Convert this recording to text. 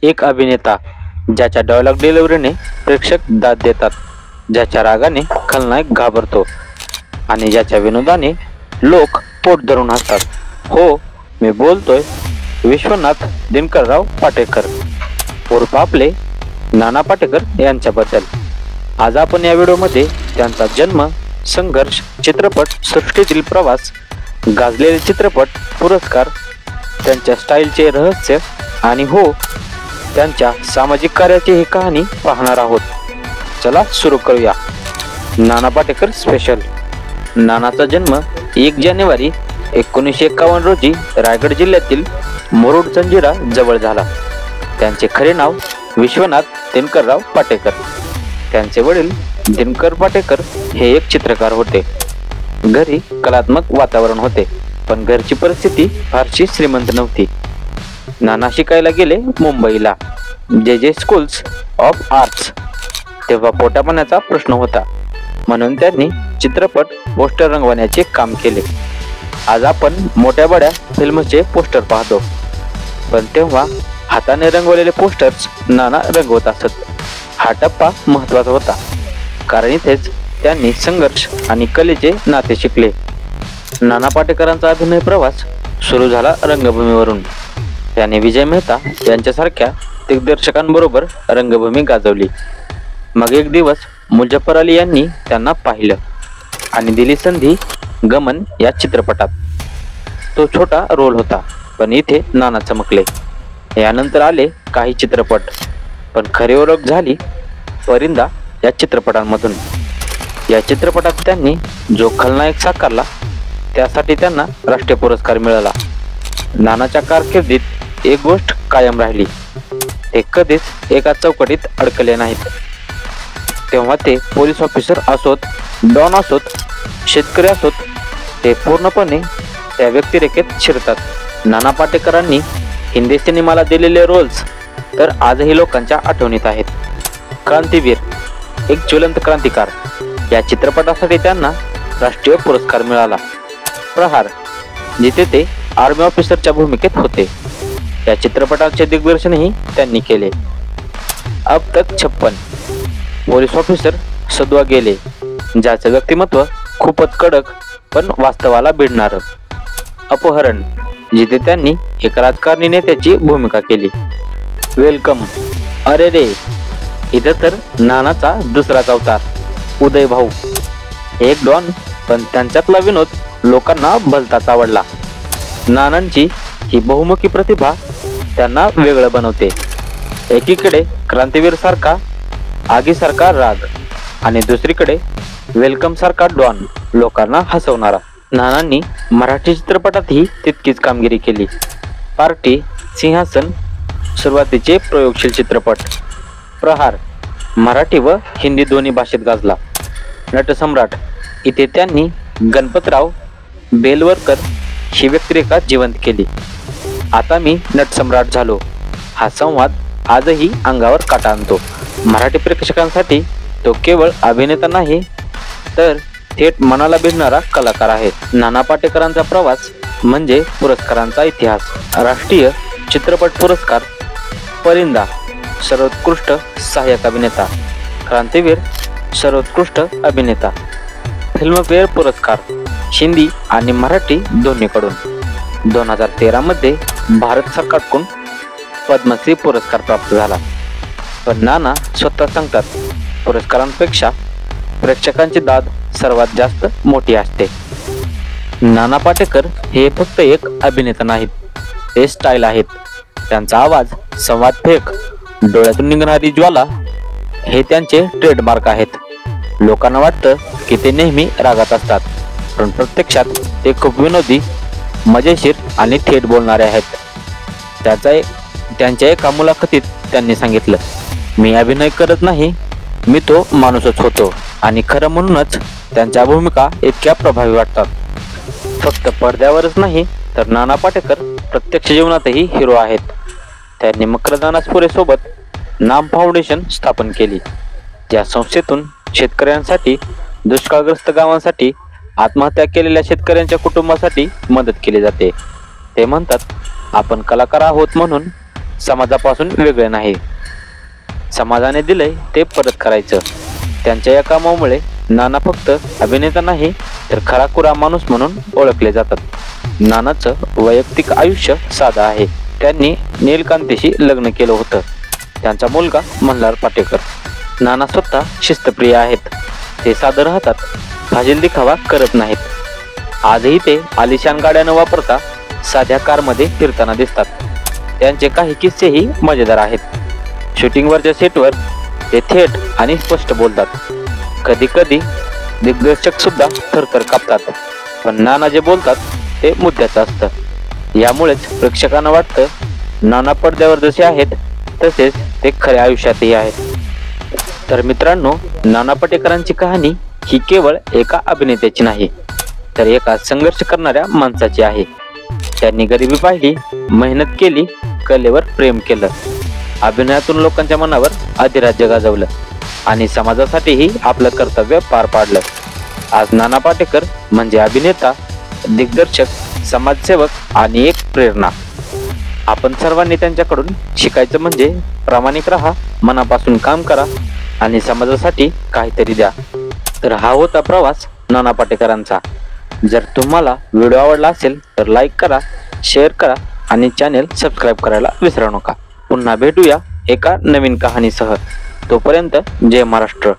एक अभिनेता ज्याच्या डायलॉग डिलिव्हरीने प्रेक्षक दाद देतात, ज्याच्या रागाने खलनायक घाबरतो आणि ज्याच्या विनोदाने लोक पोट धरून हसतात. हो, मी बोलतोय विश्वनाथ दिनकरराव पाटेकर उर्फ आपले नाना पाटेकर यांच्याबद्दल. आज आपण या व्हिडिओमध्ये त्यांचा जन्म, संघर्ष, चित्रपट सृष्टीतील प्रवास, गाजलेले चित्रपट, पुरस्कार, त्यांच्या स्टाईलचे रहस्य आणि हो, त्यांच्या सामाजिक कार्याची ही कहाणी पाहणार आहोत. चला सुरू करूया. नाना पाटेकर स्पेशल. नानाचा जन्म 1 जानेवारी 1951 रोजी रायगड जिल्ह्यातील मुरुड जंजिरा जवळ झाला. त्यांचे खरे नाव विश्वनाथ दिनकरराव पाटेकर. त्यांचे वडील दिनकर पाटेकर हे एक चित्रकार होते. घरी कलात्मक वातावरण होते, पण घरची परिस्थिती फारशी श्रीमंत नव्हती. नाना शिकायला गेले मुंबईला जे स्कूल्स ऑफ आर्ट्स. तेव्हा पोटापाण्याचा प्रश्न होता, म्हणून त्यांनी चित्रपट पोस्टर रंगवण्याचे काम केले. आज आपण मोठ्या बड्या फिल्मचे पोस्टर पाहतो, पण तेव्हा हाताने रंगवलेले पोस्टर्स नाना रंगवत असत. हा टप्पा महत्त्वाचा होता, कारण इथेच त्यांनी संघर्ष आणि कलेचे नाते शिकले. नाना पाटेकरांचा अभिनय प्रवास सुरू झाला रंगभूमीवरून. त्याने विजय मेहता यांच्यासारख्या दिग्दर्शकांबरोबर रंगभूमी गाजवली. मग एक दिवस मुझफ्फर अली यांनी त्यांना पाहिलं आणि दिली संधी गमन या चित्रपटात. तो छोटा रोल होता, पण इथे नाना चमकले. यानंतर आले काही चित्रपट, पण खरी ओळख झाली परिंदा या चित्रपटांमधून. या चित्रपटात त्यांनी जो खलनायक साकारला त्यासाठी त्यांना राष्ट्रीय पुरस्कार मिळाला. नानाच्या कारकिर्दीत एक गोष्ट कायम राहिली, ते कधीच एका चौकटीत अडकले नाहीत. तेव्हा ते पोलीस ऑफिसर असोत, डॉन असोत, शेतकरी असोत, ते पूर्णपणे त्या व्यक्तिरेखेत शिरतात. नाना पाटेकरांनी हिंदी सिनेमाला दिलेले रोल्स तर आजही लोकांच्या आठवणीत आहेत. क्रांतीवीर, एक ज्वलंत क्रांतिकार या चित्रपटासाठी त्यांना राष्ट्रीय पुरस्कार मिळाला. प्रहार, जिथे ते आर्मी ऑफिसरच्या भूमिकेत होते, या चित्रपटाचे दिग्दर्शनही त्यांनी केले. अब तक 56, पोलीस ऑफिसर सदवा गेले, ज्याचं व्यक्तिमत्व खूपच कडक पण वास्तवाला भिडणार. अपहरण, जिथे त्यांनी एक राजकारणी नेत्याची भूमिका केली. वेलकम, अरे रे, इथं तर नानाचा दुसराच अवतार. उदय भाऊ, एक डॉन, पण त्यांच्यातला विनोद लोकांना भलताच आवडला. नानांची ही बहुमुखी प्रतिभा त्यांना वेगळं बनवते. एकीकडे क्रांतीवीर सारखा आगीसारखा राग आणि दुसरीकडे वेलकम सारखा डॉन, लोकांना हसवणारा. नानांनी मराठी चित्रपटातही तितकीच कामगिरी केली. पार्टी, सिंहासन सुरुवातीचे प्रयोगशील चित्रपट. प्रहार मराठी व हिंदी दोन्ही भाषेत गाजला. नटसम्राट, इथे त्यांनी गणपतराव बेलवरकर ही व्यक्तिरेखा जिवंत केली. आता मी नटसम्राट झालो, हा संवाद आजही अंगावर काटा आणतो. मराठी प्रेक्षकांसाठी तो केवळ अभिनेता नाही, तर थेट मनाला भिडणारा कलाकार आहे. नाना पाटेकरांचा प्रवास म्हणजे पुरस्कारांचा इतिहास. राष्ट्रीय चित्रपट पुरस्कार, परिंदा सर्वोत्कृष्ट सहाय्यक अभिनेता, क्रांतीवीर सर्वोत्कृष्ट अभिनेता, फिल्मफेअर पुरस्कार हिंदी आणि मराठी दोन्हीकडून. 2013 मध्ये भारत सरकारकडून पद्मश्री पुरस्कार प्राप्त झाला. पण नाना स्वतः सांगतात, पुरस्कारांपेक्षा प्रेक्षकांची दाद सर्वात जास्त मोठी असते. नाना पाटेकर हे फक्त एक अभिनेता नाहीत, ते स्टाईल आहेत. त्यांचा आवाज, संवाद फेक, डोळ्यातून निघणारी ज्वाला हे त्यांचे ट्रेडमार्क आहेत. लोकांना वाटतं की ते नेहमी रागात असतात, पण प्रत्यक्षात ते खूप विनोदी, मजेशीर आणि थेट बोलणारे आहेत. त्यांच्या एका मुलाखतीत त्यांनी सांगितलं, मी अभिनय करत नाही, मी तो माणूसच होतो. आणि खरं म्हणूनच त्यांच्या भूमिका इतक्या प्रभावी वाटतात. फक्त पडद्यावरच नाही, तर नाना पाटेकर प्रत्यक्ष जीवनातही हिरो आहेत. त्यांनी मकरदानासपुरे सोबत नाम फाउंडेशन स्थापन केली, ज्या संस्थेतून शेतकऱ्यांसाठी, दुष्काळग्रस्त गावांसाठी, आत्महत्या केलेल्या शेतकऱ्यांच्या कुटुंबासाठी मदत केली जाते. ते म्हणतात, आपण कलाकार आहोत म्हणून समाजापासून वेगळे नाही. समाजाने दिलंय ते परत करायचं. त्यांच्या या कामामुळे नाना फक्त अभिनेता नाही तर खराखुरा माणूस म्हणून ओळखले जातात. नानाचं वैयक्तिक आयुष्य साधं आहे. त्यांनी नीलकांतीशी लग्न केलं होतं. त्यांचा मुलगा मल्हार पाटेकर. नाना स्वतः शिस्तप्रिय आहेत. ते साधं राहतात, फाजील दिखावा करत नाहीत. आजही ते आलिशान गाड्या न वापरता साध्या कारमध्ये फिरताना दिसतात. त्यांचे काही किस्सेही मजेदार आहेत. शूटिंगवरच्या सेटवर ते थेट आणि स्पष्ट बोलतात. कधी कधी दिग्दर्शक सुद्धा थरथर कापतात, पण नाना जे बोलतात ते मुद्द्याचं असतं. यामुळेच प्रेक्षकांना वाटतं नाना पडद्यावर जसे आहेत तसेच ते खऱ्या आयुष्यातही आहेत. तर मित्रांनो, नाना पाटेकरांची कहाणी ही केवळ एका अभिनेत्याची नाही तर एका संघर्ष करणाऱ्या माणसाची आहे. त्यांनी गरिबी पाहिली, मेहनत केली, कलेवर प्रेम केलं, अभिनयातून लोकांच्या मनावर अधिराज्य गाजवलं आणि समाजासाठीही आपलं कर्तव्य पार पाडलं. आज नाना पाटेकर म्हणजे अभिनेता, दिग्दर्शक, समाजसेवक आणि एक प्रेरणा. आपण सर्वांनी त्यांच्याकडून शिकायचं म्हणजे प्रामाणिक राहा, मनापासून काम करा आणि समाजासाठी काहीतरी द्या. तर हा होता प्रवास नाना पाटेकरांचा. जर तुम्हाला व्हिडिओ आवडला असेल तर लाईक करा, शेअर करा आणि चॅनेल सबस्क्राईब करायला विसरू नका. पुन्हा भेटूया एका नवीन कहाणीसह. तोपर्यंत जय महाराष्ट्र.